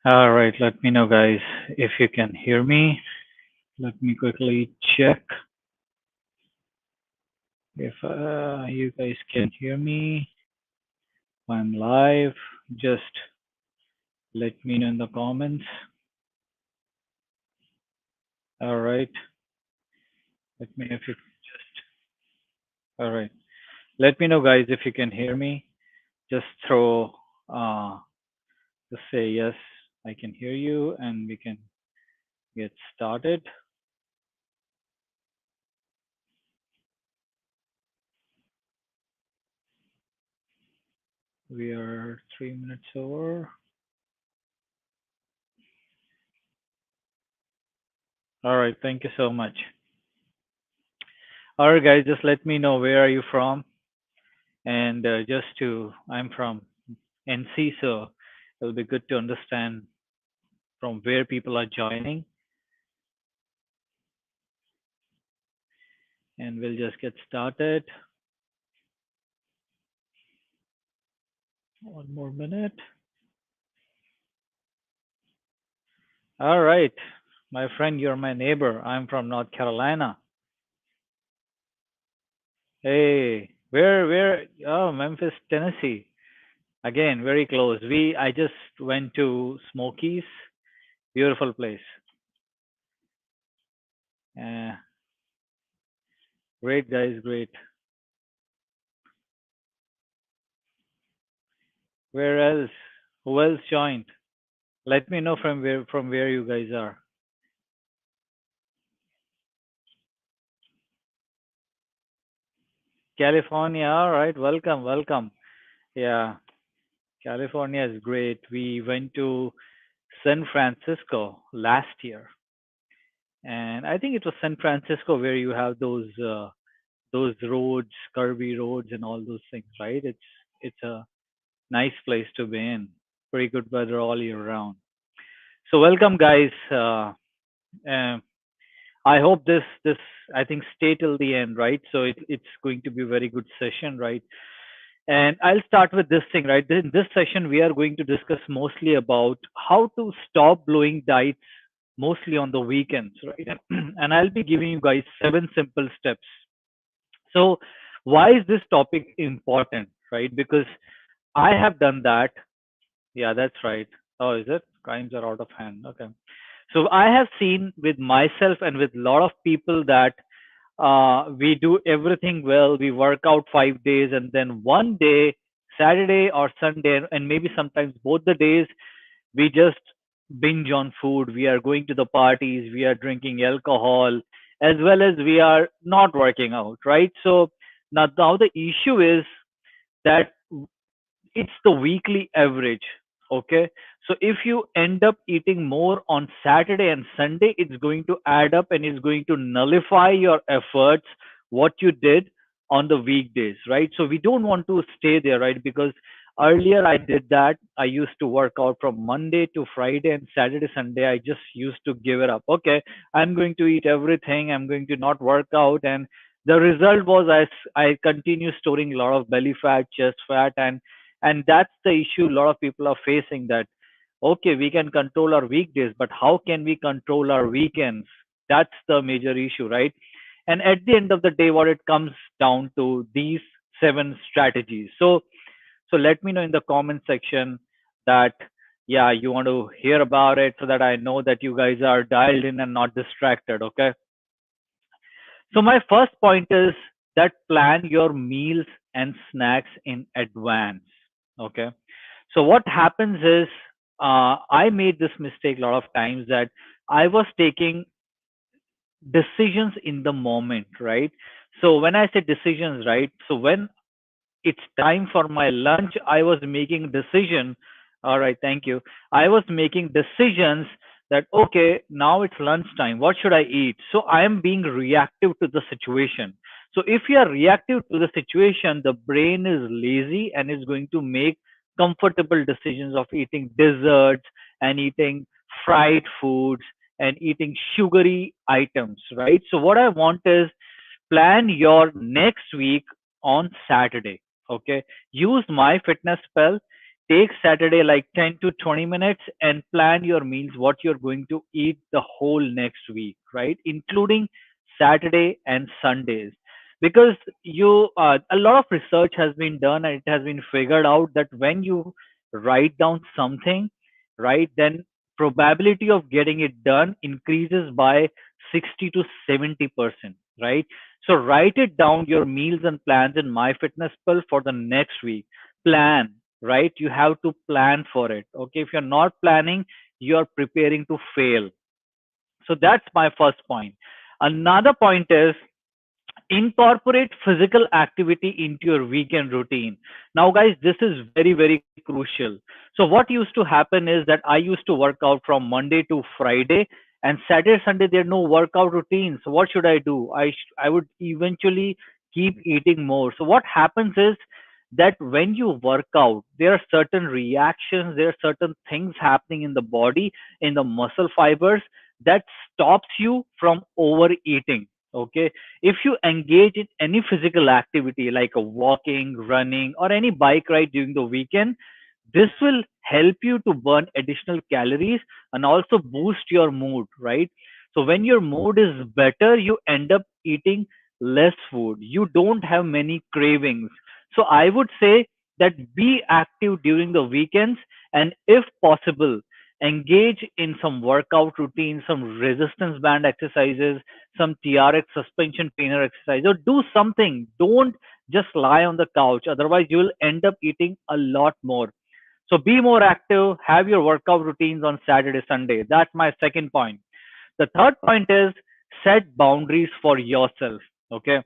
All right, let me know, guys, if you can hear me. Let me quickly check if you guys can hear me. I'm live. Just let me know in the comments. All right, let me know if you just. All right, let me know, guys, if you can hear me. Just throw, just say yes, I can hear you, and we can get started. We are 3 minutes over. All right, thank you so much. All right, guys, just let me know where are you from, and just to I'm from NC, so it'll be good to understand from where people are joining, and we'll just get started. One more minute. All right, my friend, you're my neighbor. I'm from North Carolina. Hey, where? Oh, Memphis, Tennessee. Again, very close. I just went to Smokies. Beautiful place. Uh, Great, guys, great. Where else? Who else joined? Let me know from where you guys are. California, all right, welcome, welcome. Yeah, California is great. We went to San Francisco last year, and I think it was San Francisco where you have those roads, curvy roads, and all those things, right? It's a nice place to be in. Pretty good weather all year round. So welcome, guys. Um I hope this I think stay till the end, right? So it's going to be a very good session, right? And I'll start with this thing, right? In this session, we are going to discuss mostly about how to stop blowing diets mostly on the weekends, right? And I'll be giving you guys 7 simple steps. So why is this topic important, right? Because I have done that. Yeah, that's right. Oh, is it? Crimes are out of hand. Okay. So I have seen with myself and with a lot of people that we do everything well. We work out 5 days, and then one day, Saturday or Sunday, and maybe sometimes both the days, we just binge on food. We are going to the parties, we are drinking alcohol, as well as we are not working out, right? So now the issue is that it's the weekly average. Okay, so if you end up eating more on Saturday and Sunday, it's going to add up and it's going to nullify your efforts, what you did on the weekdays, right? So we don't want to stay there, right? Because earlier I did that. I used to work out from Monday to Friday, and Saturday Sunday I just used to give it up. Okay, I'm going to eat everything, I'm going to not work out, and the result was I continue storing a lot of belly fat, chest fat, and that's the issue a lot of people are facing, that okay, we can control our weekdays, but how can we control our weekends? That's the major issue, right? And at the end of the day, what it comes down to, these 7 strategies. So let me know in the comment section that, yeah, you want to hear about it, so that I know that you guys are dialed in and not distracted. Okay, so my first point is that plan your meals and snacks in advance. Okay. So what happens is, I made this mistake a lot of times, that I was taking decisions in the moment, right? So when I say decisions, right? So when it's time for my lunch, I was making decision. All right, thank you. I was making decisions that okay, now it's lunchtime. What should I eat? So I am being reactive to the situation. So if you are reactive to the situation, the brain is lazy and is going to make comfortable decisions of eating desserts and eating fried foods and eating sugary items, right? So what I want is, plan your next week on Saturday. Okay, use my fitness pal. take Saturday like 10 to 20 minutes and plan your meals, what you're going to eat the whole next week, right? Including Saturday and Sundays. Because a lot of research has been done and it has been figured out that when you write down something, right, then probability of getting it done increases by 60 to 70%, right? So write it down your meals and plans in MyFitnessPal for the next week. Plan, right? You have to plan for it. Okay. If you're not planning, you're preparing to fail. So that's my first point. Another point is incorporate physical activity into your weekend routine. Now guys, this is very very crucial. So what used to happen is that I used to work out from Monday to Friday, and Saturday Sunday there are no workout routine. So what should I do? I would eventually keep eating more. So what happens is that when you work out, there are certain reactions, there are certain things happening in the body, in the muscle fibers, that stops you from overeating. Okay. If you engage in any physical activity like a walking, running, or any bike ride during the weekend, this will help you to burn additional calories and also boost your mood, right? So when your mood is better, you end up eating less food. You don't have many cravings. So I would say that be active during the weekends, and if possible, engage in some workout routines, some resistance band exercises, some TRX suspension trainer exercise, or do something. Don't just lie on the couch. Otherwise, you will end up eating a lot more. So be more active. Have your workout routines on Saturday, Sunday. That's my second point. The third point is set boundaries for yourself. Okay.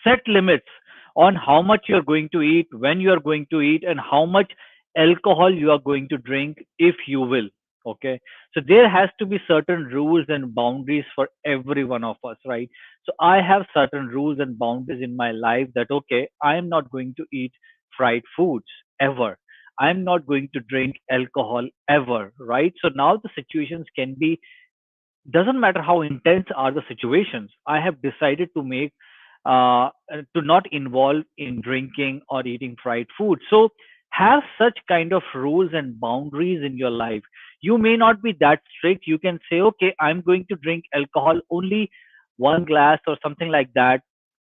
Set limits on how much you're going to eat, when you are going to eat, and how much alcohol you are going to drink, if you will. Okay. So there has to be certain rules and boundaries for every one of us, right? So I have certain rules and boundaries in my life that, okay, I am not going to eat fried foods ever. I'm not going to drink alcohol ever, right? So now the situations can be, doesn't matter how intense are the situations, I have decided to make to not involve in drinking or eating fried food. So have such kind of rules and boundaries in your life. You may not be that strict. You can say, okay, I'm going to drink alcohol only one glass or something like that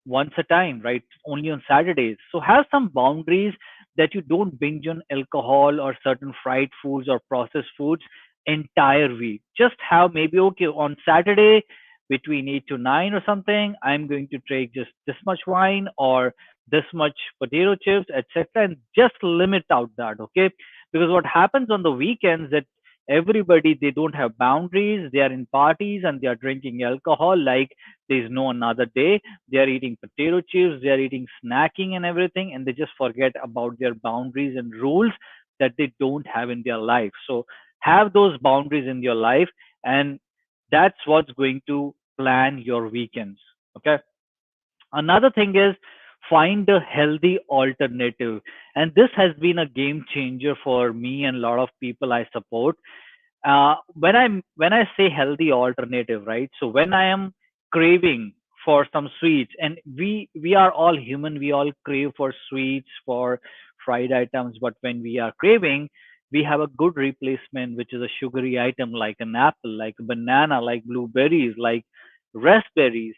once a time, right? Only on Saturdays. So have some boundaries that you don't binge on alcohol or certain fried foods or processed foods entire week. Just have maybe, okay, on Saturday between 8 to 9 or something, I'm going to take just this much wine or this much potato chips, etc., and just limit out that. Okay. Because what happens on the weekends that everybody, they don't have boundaries, they are in parties and they are drinking alcohol like there's no another day. They are eating potato chips, they are eating snacking and everything, and they just forget about their boundaries and rules that they don't have in their life. So have those boundaries in your life, and that's what's going to plan your weekends. Okay. Another thing is find a healthy alternative. And this has been a game changer for me and a lot of people I support. When I say healthy alternative, right? So when I am craving for some sweets, and we are all human, we all crave for sweets, for fried items, but when we are craving, we have a good replacement, which is a sugary item like an apple, like a banana, like blueberries, like raspberries.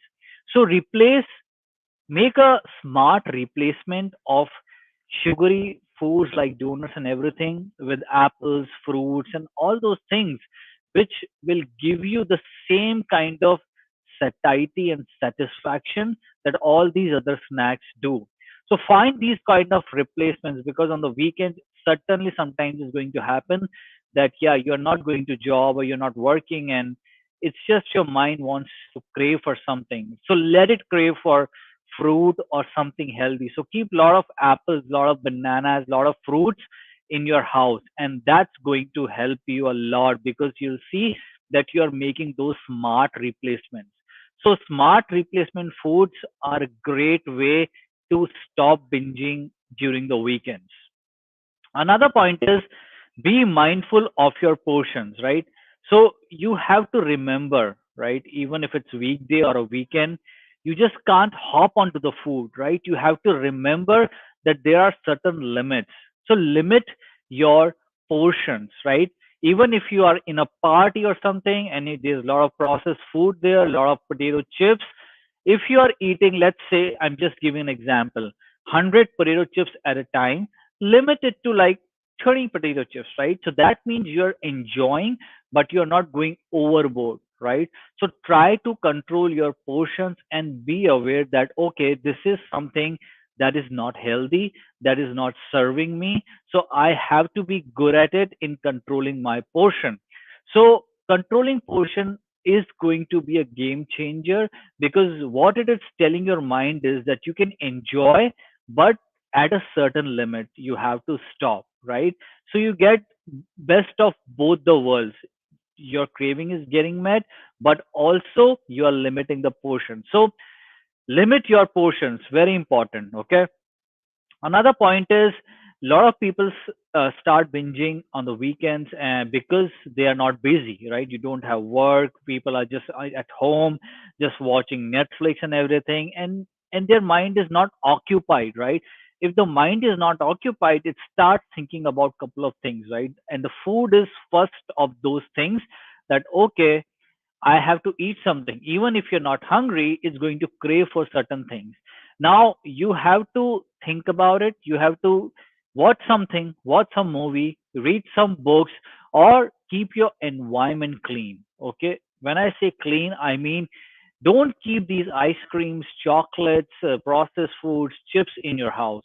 So replace, make a smart replacement of sugary foods like donuts and everything with apples, fruits, and all those things, which will give you the same kind of satiety and satisfaction that all these other snacks do. So find these kind of replacements, because on the weekend, certainly sometimes it's going to happen that, yeah, you're not going to job or you're not working, and it's just your mind wants to crave for something. So let it crave for fruit or something healthy. So keep a lot of apples, a lot of bananas, a lot of fruits in your house, and that's going to help you a lot because you'll see that you're making those smart replacements. So smart replacement foods are a great way to stop binging during the weekends. Another point is be mindful of your portions, right? So you have to remember, right? Even if it's weekday or a weekend, you just can't hop onto the food, right? You have to remember that there are certain limits. So limit your portions, right? Even if you are in a party or something and there's a lot of processed food there, a lot of potato chips, if you are eating, let's say, I'm just giving an example, 100 potato chips at a time, limit it to like 30 potato chips, right? So that means you're enjoying, but you're not going overboard, right? So try to control your portions and be aware that, okay, this is something that is not healthy, that is not serving me. So I have to be good at it in controlling my portion. So controlling portion is going to be a game changer, because what it is telling your mind is that you can enjoy, but at a certain limit you have to stop, right? So you get best of both the worlds. Your craving is getting met, but also you are limiting the portion. So limit your portions, very important. Okay. Another point is, a lot of people start binging on the weekends, because they are not busy, right? You don't have work, people are just at home, just watching Netflix and everything, and their mind is not occupied, right? If the mind is not occupied, it starts thinking about couple of things, right? And the food is first of those things, that okay, I have to eat something. Even if you're not hungry, it's going to crave for certain things. Now you have to think about it. You have to watch something, watch some movie, read some books, or keep your environment clean. Okay. When I say clean, I mean don't keep these ice creams, chocolates, processed foods, chips in your house.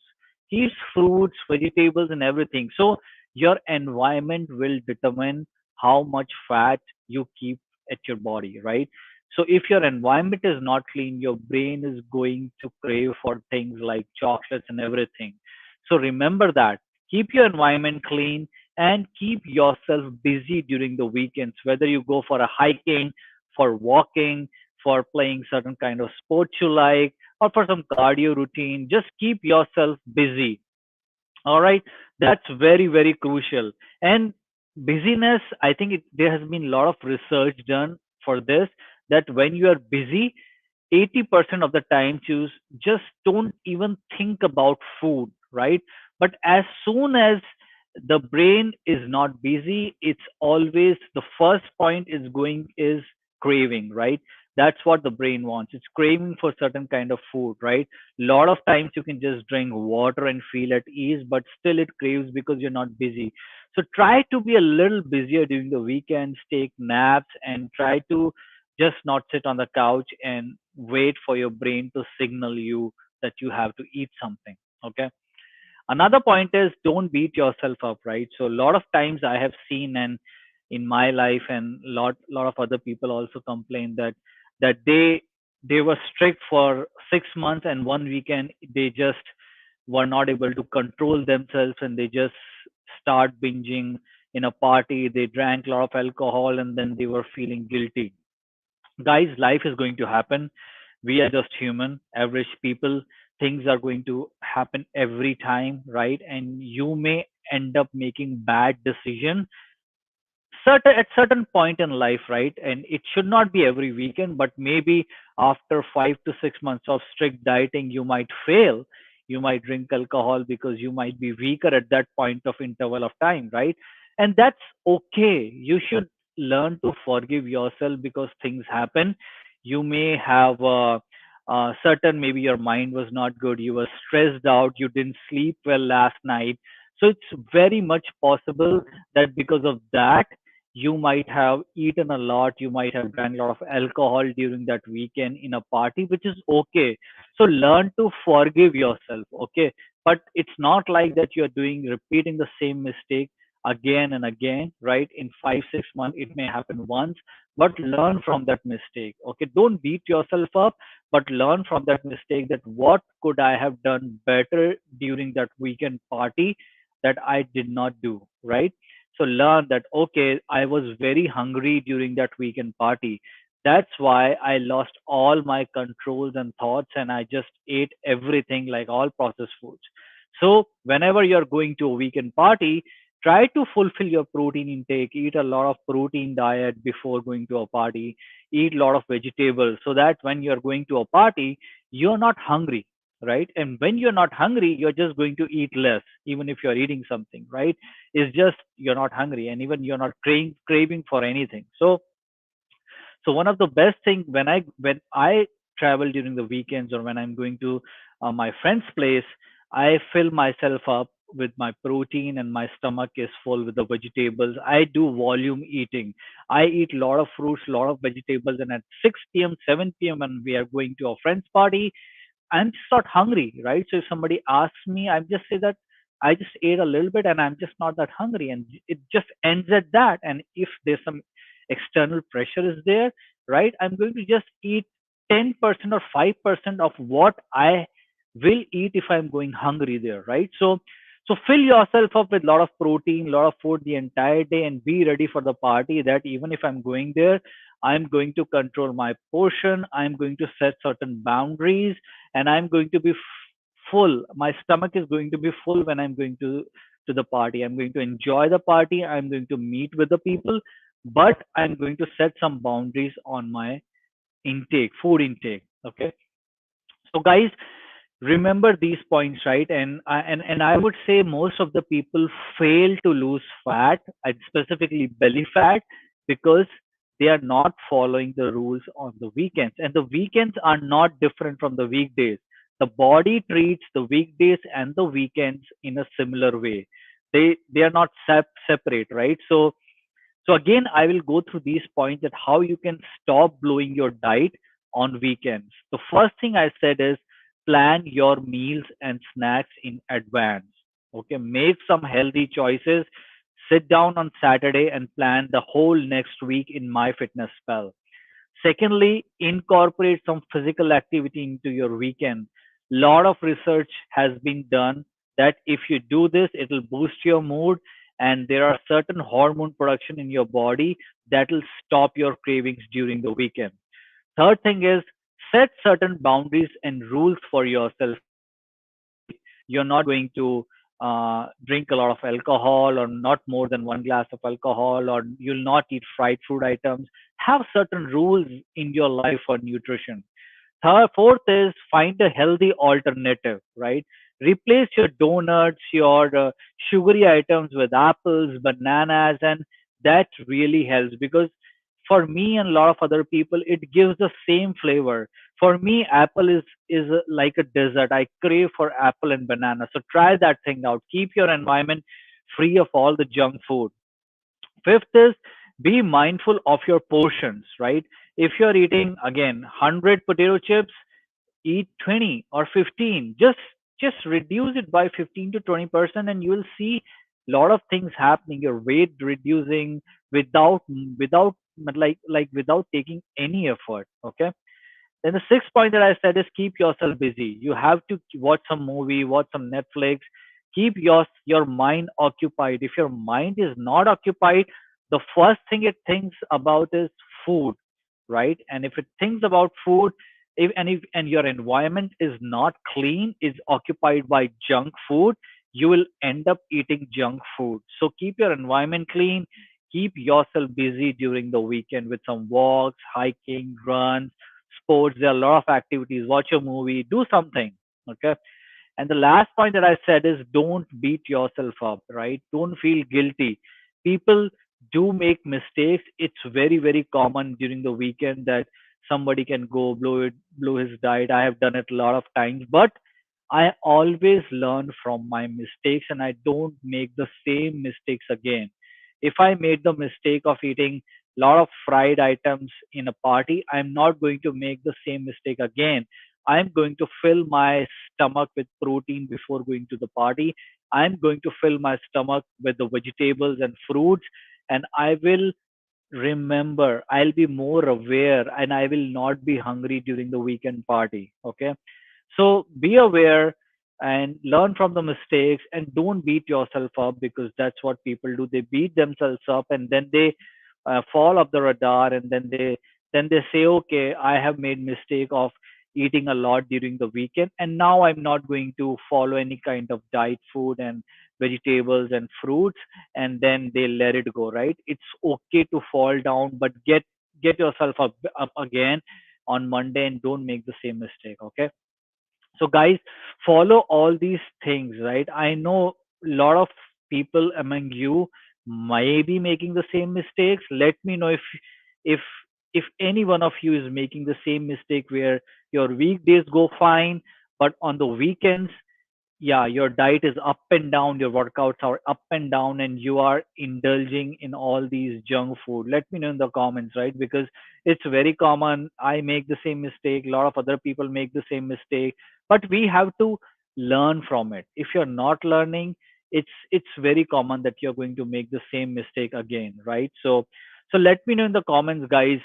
Keep fruits, vegetables, and everything. So your environment will determine how much fat you keep at your body, right? So if your environment is not clean, your brain is going to crave for things like chocolates and everything. So remember that. Keep your environment clean and keep yourself busy during the weekends, whether you go for a hiking, for walking, for playing certain kind of sports you like, or for some cardio routine. Just keep yourself busy. All right, that's very very crucial. And busyness, I think there has been a lot of research done for this, that when you are busy, 80% of the time you just don't even think about food, right? But as soon as the brain is not busy, it's always the first point is going is craving, right? That's what the brain wants. It's craving for certain kind of food, right? Lot of times you can just drink water and feel at ease, but still it craves because you're not busy. So try to be a little busier during the weekends, take naps, and try to just not sit on the couch and wait for your brain to signal you that you have to eat something. Okay. Another point is, don't beat yourself up, right? So a lot of times I have seen, and in my life, and lot of other people also complain that they were strict for 6 months, and one weekend they just were not able to control themselves, and they just start binging in a party. They drank a lot of alcohol, and then they were feeling guilty. Guys, life is going to happen. We are just human, average people. Things are going to happen every time, right? And you may end up making bad decision at certain point in life, right? And it should not be every weekend, but maybe after 5 to 6 months of strict dieting, you might fail. You might drink alcohol because you might be weaker at that point of interval of time, right? And that's okay. You should learn to forgive yourself, because things happen. You may have certain, maybe your mind was not good, you were stressed out, you didn't sleep well last night. So it's very much possible that because of that, you might have eaten a lot, you might have drank a lot of alcohol during that weekend in a party, which is okay. So learn to forgive yourself, okay? But it's not like that you're repeating the same mistake again and again, right? In 5 6 months it may happen once, but learn from that mistake, okay? Don't beat yourself up, but learn from that mistake, that what could I have done better during that weekend party that I did not do, right? So learn that, okay, I was very hungry during that weekend party. That's why I lost all my controls and thoughts, and I just ate everything like all processed foods. So whenever you're going to a weekend party, try to fulfill your protein intake, eat a lot of protein diet before going to a party, eat a lot of vegetables, so that when you're going to a party, you're not hungry. right? And when you're not hungry, you're just going to eat less, even if you're eating something, right? It's just you're not hungry, and even you're not craving for anything. So one of the best thing when I travel during the weekends or when I'm going to my friend's place, I fill myself up with my protein and my stomach is full with the vegetables. I do volume eating. I eat a lot of fruits, a lot of vegetables, and at 6 p.m., 7 p.m. when we are going to a friend's party, I'm just not hungry, right? So if somebody asks me, I just say that I just ate a little bit and I'm just not that hungry, and it just ends at that. And if there's some external pressure is there, right, I'm going to just eat 10% or 5% of what I will eat if I'm going hungry there, right? So fill yourself up with a lot of protein, a lot of food the entire day, and be ready for the party. That even if I'm going there, I'm going to control my portion. I'm going to set certain boundaries, and I'm going to be full. My stomach is going to be full when I'm going to the party. I'm going to enjoy the party. I'm going to meet with the people, but I'm going to set some boundaries on my intake, food intake. Okay. So guys, remember these points, right? And I would say most of the people fail to lose fat, and specifically belly fat, because they are not following the rules on the weekends. And the weekends are not different from the weekdays. The body treats the weekdays and the weekends in a similar way. They are not separate, right? So again, I will go through these points that how you can stop blowing your diet on weekends. The first thing I said is plan your meals and snacks in advance. Okay, make some healthy choices. Sit down on Saturday and plan the whole next week in MyFitnessPal. Secondly, incorporate some physical activity into your weekend. Lot of research has been done that if you do this, it will boost your mood, and there are certain hormone production in your body that will stop your cravings during the weekend. Third thing is set certain boundaries and rules for yourself, right? You're not going to drink a lot of alcohol or not more than one glass of alcohol, or you'll not eat fried food items. Have certain rules in your life for nutrition. Fourth is find a healthy alternative, right? Replace your donuts, your sugary items with apples, bananas, and that really helps because for me and a lot of other people, it gives the same flavor. For me, apple is like a dessert. I crave for apple and banana. So try that thing out. Keep your environment free of all the junk food. Fifth is be mindful of your portions, right? If you're eating again 100 potato chips, eat 20 or 15. Just reduce it by 15 to 20%, and you will see a lot of things happening. Your weight reducing without without without taking any effort. Okay. Then the sixth point that I said is keep yourself busy. You have to watch some movie, watch some Netflix. Keep your mind occupied. If your mind is not occupied, the first thing it thinks about is food, right? And if it thinks about food, if your environment is not clean, is occupied by junk food, you will end up eating junk food. So keep your environment clean. Keep yourself busy during the weekend with some walks, hiking, runs, sports. There are a lot of activities. Watch a movie, do something. Okay. And the last point that I said is don't beat yourself up, right? Don't feel guilty. People do make mistakes. It's very, very common during the weekend that somebody can go blow his diet. I have done it a lot of times, but I always learn from my mistakes and I don't make the same mistakes again. If I made the mistake of eating a lot of fried items in a party, I'm not going to make the same mistake again. I'm going to fill my stomach with protein before going to the party. I'm going to fill my stomach with the vegetables and fruits, and I will remember, I'll be more aware, and I will not be hungry during the weekend party. Okay. So be aware and learn from the mistakes and don't beat yourself up because that's what people do. They beat themselves up and then they fall off the radar, and then they say, okay, I have made mistake of eating a lot during the weekend, and now I'm not going to follow any kind of diet food and vegetables and fruits, and then they let it go, right? It's okay to fall down, but get yourself up again on Monday and don't make the same mistake. Okay. So guys, follow all these things, right? I know a lot of people among you may be making the same mistakes. Let me know if if any one of you is making the same mistake where your weekdays go fine, but on the weekends, yeah, your diet is up and down, your workouts are up and down, and you are indulging in all these junk food. Let me know in the comments, right? Because it's very common. I make the same mistake, a lot of other people make the same mistake, but we have to learn from it. If you're not learning, it's very common that you're going to make the same mistake again, right? So let me know in the comments, guys,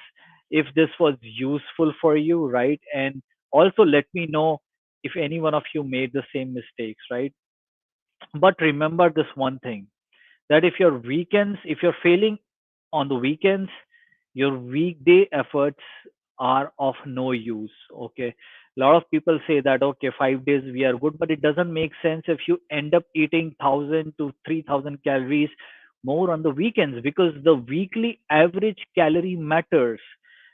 if this was useful for you, right? And also let me know if any one of you made the same mistakes, right? But remember this one thing, that if you're failing on the weekends, your weekday efforts are of no use. Okay. A lot of people say that, okay, 5 days we are good, but it doesn't make sense if you end up eating 1,000 to 3,000 calories more on the weekends, because the weekly average calorie matters.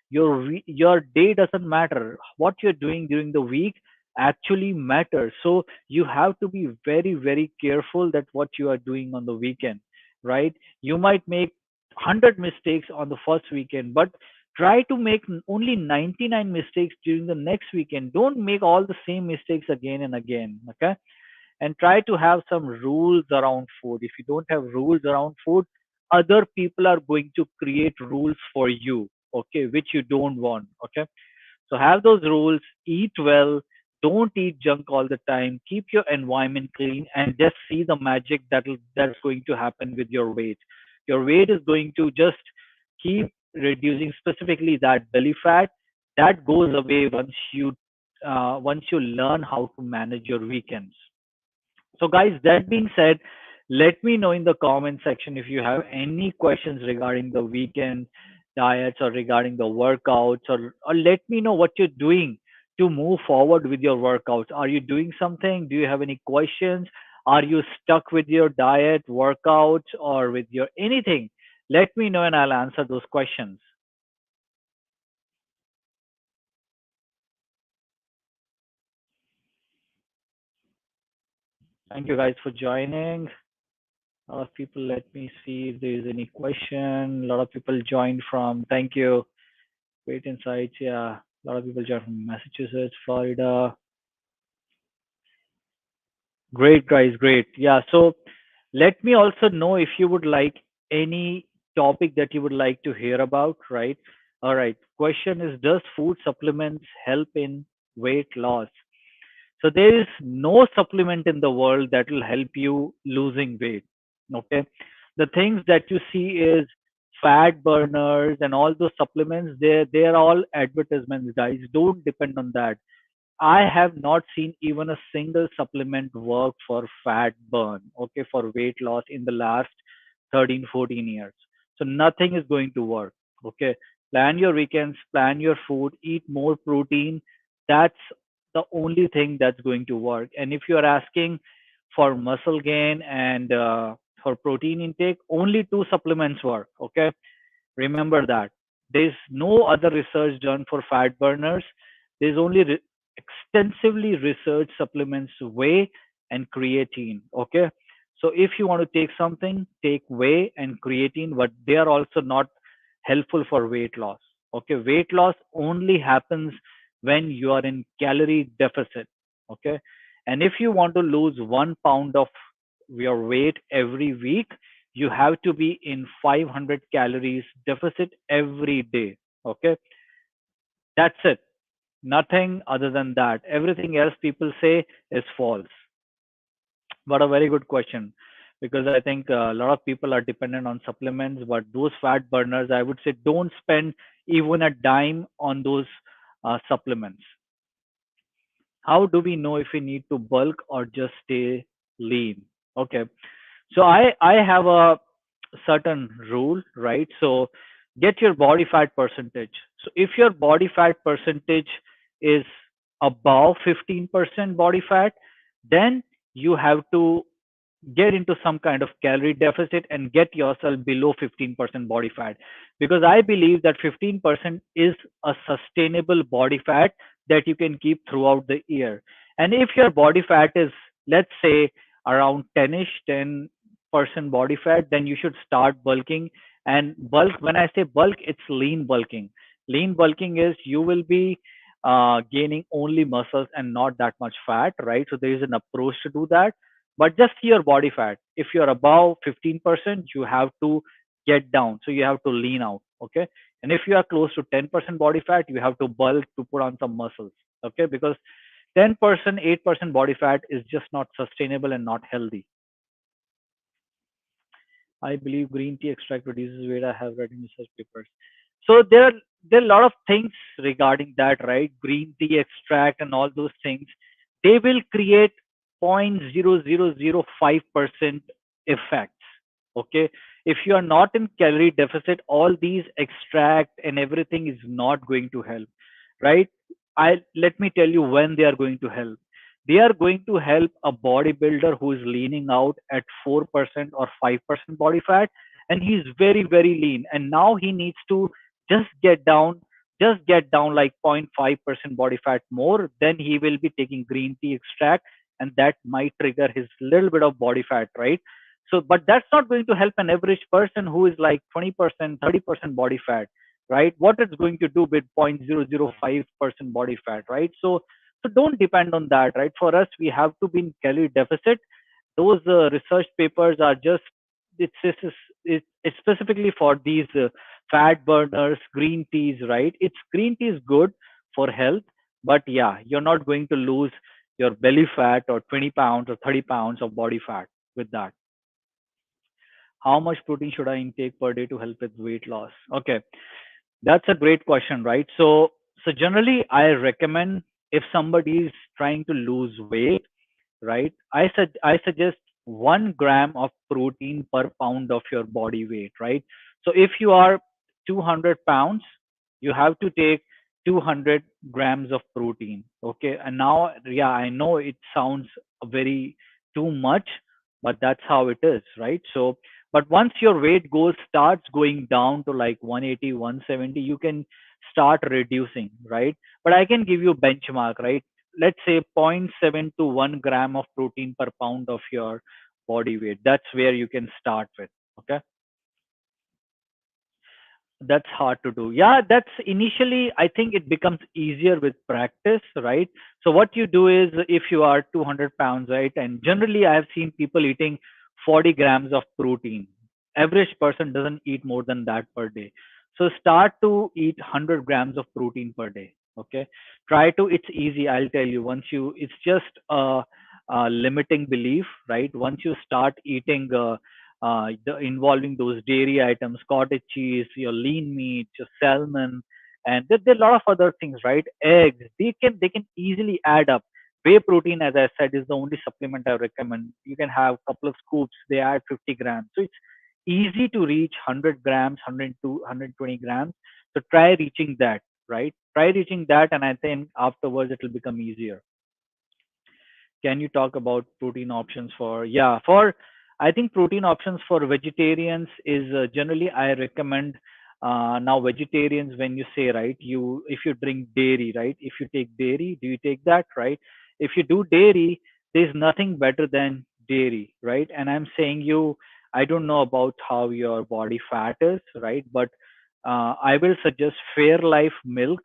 Your day doesn't matter. What you're doing during the week actually matters. So you have to be very, very careful that what you are doing on the weekend, right? You might make 100 mistakes on the first weekend, but try to make only 99 mistakes during the next weekend. Don't make all the same mistakes again and again. Okay. And try to have some rules around food. If you don't have rules around food, other people are going to create rules for you, okay, which you don't want. Okay. So have those rules, eat well, don't eat junk all the time, keep your environment clean, and just see the magic that's going to happen with your weight. Your weight is going to just keep reducing, specifically that belly fat. That goes away once you learn how to manage your weekends. So, guys, that being said, let me know in the comment section if you have any questions regarding the weekend diets or regarding the workouts, or let me know what you're doing to move forward with your workouts. Are you doing something? Do you have any questions? Are you stuck with your diet, workouts, or with your anything? Let me know and I'll answer those questions. Thank you guys for joining. A lot of people, let me see if there is any question. A lot of people joined from, thank you. Great insights. Yeah. A lot of people joined from Massachusetts, Florida. Great, guys. Great. Yeah. So let me also know if you would like any topic that you would like to hear about, right? All right. Question is, does food supplements help in weight loss? So there is no supplement in the world that will help you losing weight. Okay. The things that you see is fat burners and all those supplements, they're all advertisements, guys. Don't depend on that. I have not seen even a single supplement work for fat burn, okay, for weight loss in the last 13, 14 years. So nothing is going to work, okay. Plan your weekends, plan your food, eat more protein. That's the only thing that's going to work. And if you are asking for muscle gain and for protein intake, only two supplements work, okay. Remember that. There's no other research done for fat burners. There's only extensively researched supplements, whey and creatine. Okay. So if you want to take something, take whey and creatine, but they are also not helpful for weight loss. Okay. Weight loss only happens when you are in calorie deficit. Okay. And if you want to lose 1 pound of your weight every week, you have to be in 500 calories deficit every day. Okay. That's it. Nothing other than that. Everything else people say is false. But a very good question, because I think a lot of people are dependent on supplements, but those fat burners, I would say, don't spend even a dime on those supplements. How do we know if we need to bulk or just stay lean? Okay. So I have a certain rule, right? So get your body fat percentage. So if your body fat percentage is above 15% body fat, then you have to get into some kind of calorie deficit and get yourself below 15% body fat, because I believe that 15% is a sustainable body fat that you can keep throughout the year. And if your body fat is, let's say, around 10ish, 10% body fat, then you should start bulking. And bulk, when I say bulk, it's lean bulking. Lean bulking is you will be gaining only muscles and not that much fat, right? So there is an approach to do that. But just your body fat. If you're above 15%, you have to get down. So you have to lean out. Okay. And if you are close to 10% body fat, you have to bulk to put on some muscles. Okay. Because 10%, 8% body fat is just not sustainable and not healthy. I believe green tea extract reduces weight. I have read in research papers. So there are a lot of things regarding that, right? Green tea extract and all those things. They will create 0.0005% effects. Okay. If you are not in calorie deficit, all these extract and everything is not going to help, right? I let me tell you when they are going to help. They are going to help a bodybuilder who is leaning out at 4% or 5% body fat, and he's very, very lean. And now he needs to just get down, just get down like 0.5% body fat more. Then he will be taking green tea extract, and that might trigger his little bit of body fat, right? So, but that's not going to help an average person who is like 20%, 30% body fat, right? What it's going to do with 0.005% body fat, right? So don't depend on that, right? For us, we have to be in calorie deficit. Those research papers are just it's specifically for these fat burners, green teas, right? It's green tea is good for health, but yeah, you're not going to lose your belly fat or 20 pounds or 30 pounds of body fat with that. How much protein should I intake per day to help with weight loss? Okay, that's a great question, right? So generally, I recommend if somebody is trying to lose weight, right? I suggest 1 gram of protein per pound of your body weight, right? So if you are 200 pounds, you have to take 200 grams of protein. Okay. And now, yeah, I know it sounds very too much, but that's how it is, right? So, but once your weight goes starts going down to like 180, 170, you can start reducing, right? But I can give you benchmark, right? Let's say zero point 0.7 to 1 gram of protein per pound of your body weight. That's where you can start with. Okay. That's hard to do. Yeah, that's initially, I think it becomes easier with practice, right? So what you do is if you are 200 pounds, right? And generally I have seen people eating 40 grams of protein. Average person doesn't eat more than that per day. So start to eat 100 grams of protein per day. Okay. Try to, it's easy. I'll tell you once you, it's just a limiting belief, right? Once you start eating, involving those dairy items, cottage cheese, your lean meat, your salmon, and there are a lot of other things, right? Eggs, they can easily add up. Whey protein, as I said, is the only supplement I recommend. You can have a couple of scoops, they add 50 grams. So it's easy to reach 100 grams, 102, 120 grams. So try reaching that, right? Try reaching that, and I think afterwards it will become easier. Can you talk about protein options for, yeah, for, I think protein options for vegetarians is generally I recommend now vegetarians, when you say, right, you if you drink dairy, right, if you take dairy, do you take that, right? If you do dairy, there's nothing better than dairy, right? And I'm saying you, I don't know about how your body fat is, right? But I will suggest Fairlife milk,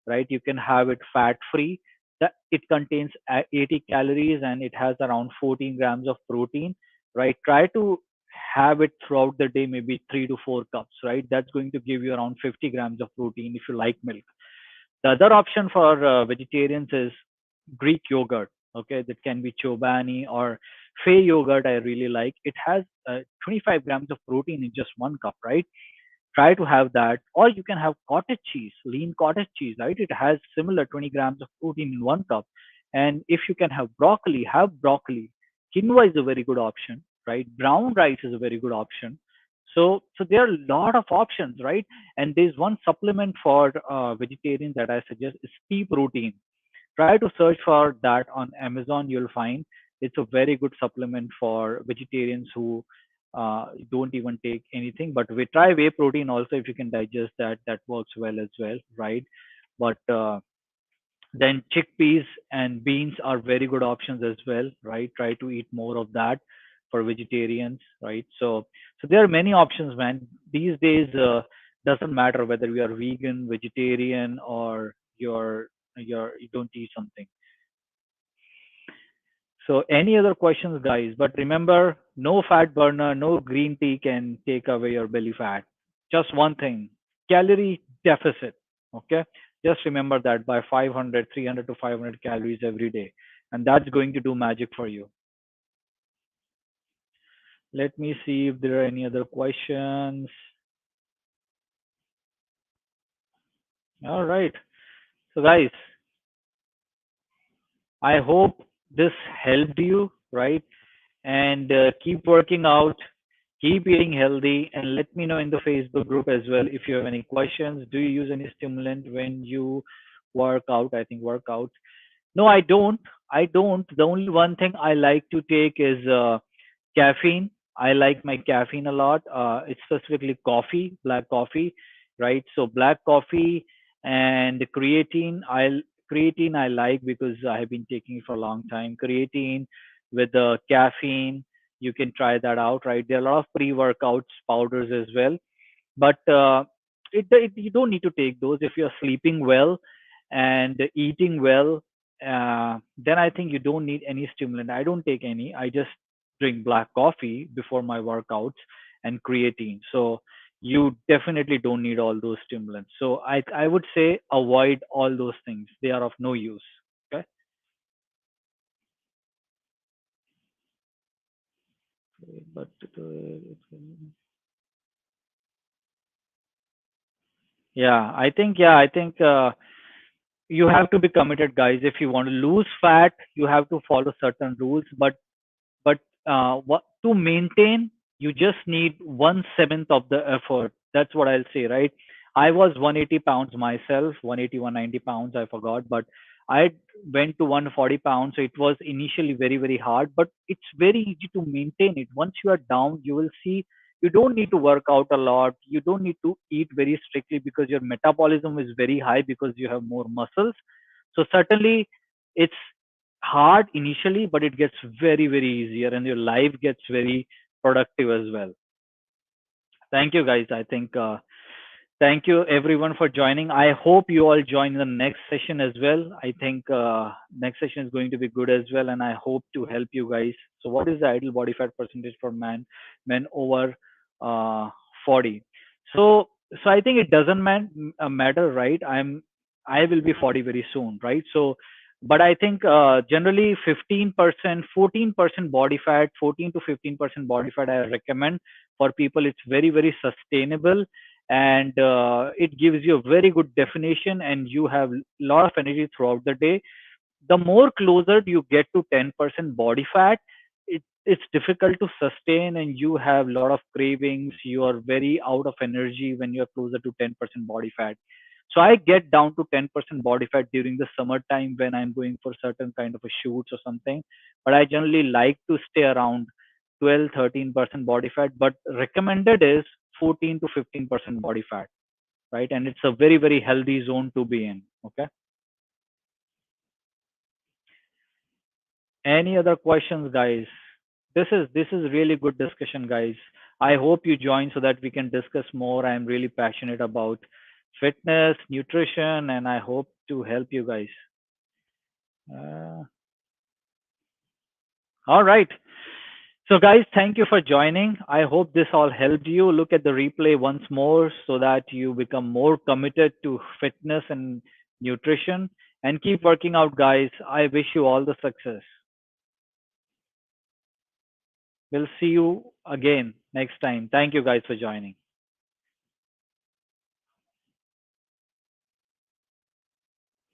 right? You can have it fat free. That it contains 80 calories and it has around 14 grams of protein, right? Try to have it throughout the day, maybe 3 to 4 cups, right? That's going to give you around 50 grams of protein if you like milk. The other option for vegetarians is Greek yogurt. Okay, that can be Chobani or Fey yogurt. I really like. It has 25 grams of protein in just 1 cup, right? Try to have that, or you can have cottage cheese, lean cottage cheese, right? It has similar 20 grams of protein in 1 cup. And if you can have broccoli. Quinoa is a very good option, right? Brown rice is a very good option. So there are a lot of options, right? And there's one supplement for vegetarians that I suggest is pea protein. Try to search for that on Amazon. You'll find it's a very good supplement for vegetarians who don't even take anything. But we try whey protein also if you can digest that. That works well as well, right? But Then chickpeas and beans are very good options as well, right? Try to eat more of that for vegetarians, right? So there are many options, man. These days, doesn't matter whether you are vegan, vegetarian, or you don't eat something. So any other questions, guys? But remember, no fat burner, no green tea can take away your belly fat. Just one thing, calorie deficit. Okay. Just remember that by 500, 300 to 500 calories every day. And that's going to do magic for you. Let me see if there are any other questions. All right. So guys, I hope this helped you, right? And keep working out, keep eating healthy, and let me know in the Facebook group as well if you have any questions. Do you use any stimulant when you work out? I think workout. No, I don't. I don't. The only one thing I like to take is caffeine. I like my caffeine a lot. It's specifically coffee, black coffee, right? So black coffee and creatine. Creatine I like because I have been taking it for a long time. Creatine with the caffeine, you can try that out, right? There are a lot of pre-workouts powders as well, but you don't need to take those if you're sleeping well and eating well. Then I think you don't need any stimulant. I don't take any. I just drink black coffee before my workouts and creatine. So you definitely don't need all those stimulants. So I would say avoid all those things. They are of no use. Okay. But yeah, I think you have to be committed, guys. If you want to lose fat, you have to follow certain rules. But what to maintain, you just need 1/7 of the effort. That's what I'll say, right? I was 180 pounds myself, 180, 190 pounds, I forgot, but I went to 140 pounds. So it was initially very, very hard, but it's very easy to maintain it. Once you are down, you will see you don't need to work out a lot. You don't need to eat very strictly because your metabolism is very high because you have more muscles. So certainly it's hard initially, but it gets very, very easier and your life gets very productive as well. Thank you, guys. I think, thank you everyone for joining. I hope you all join the next session as well. I think next session is going to be good as well, and I hope to help you guys. So, what is the ideal body fat percentage for men over uh, 40? So, so I think it doesn't matter, right? I will be 40 very soon, right? So, but I think generally 15%, 14% body fat, 14 to 15% body fat I recommend for people. It's very, very sustainable, and it gives you a very good definition, and you have a lot of energy throughout the day. The more closer you get to 10% body fat, it's difficult to sustain, and you have a lot of cravings. You are very out of energy when you're closer to 10% body fat. So I get down to 10% body fat during the summertime when I'm going for certain kind of a shoots or something. But I generally like to stay around 12, 13% body fat. But recommended is 14 to 15% body fat, right? And it's a very, very healthy zone to be in. Okay. Any other questions, guys? This is really good discussion, guys. I hope you join so that we can discuss more. I'm really passionate about fitness, nutrition, and I hope to help you guys. Uh, all right. So, guys, thank you for joining. I hope this all helped you. Look at the replay once more so that you become more committed to fitness and nutrition. And keep working out, guys. I wish you all the success. We'll see you again next time. Thank you, guys, for joining.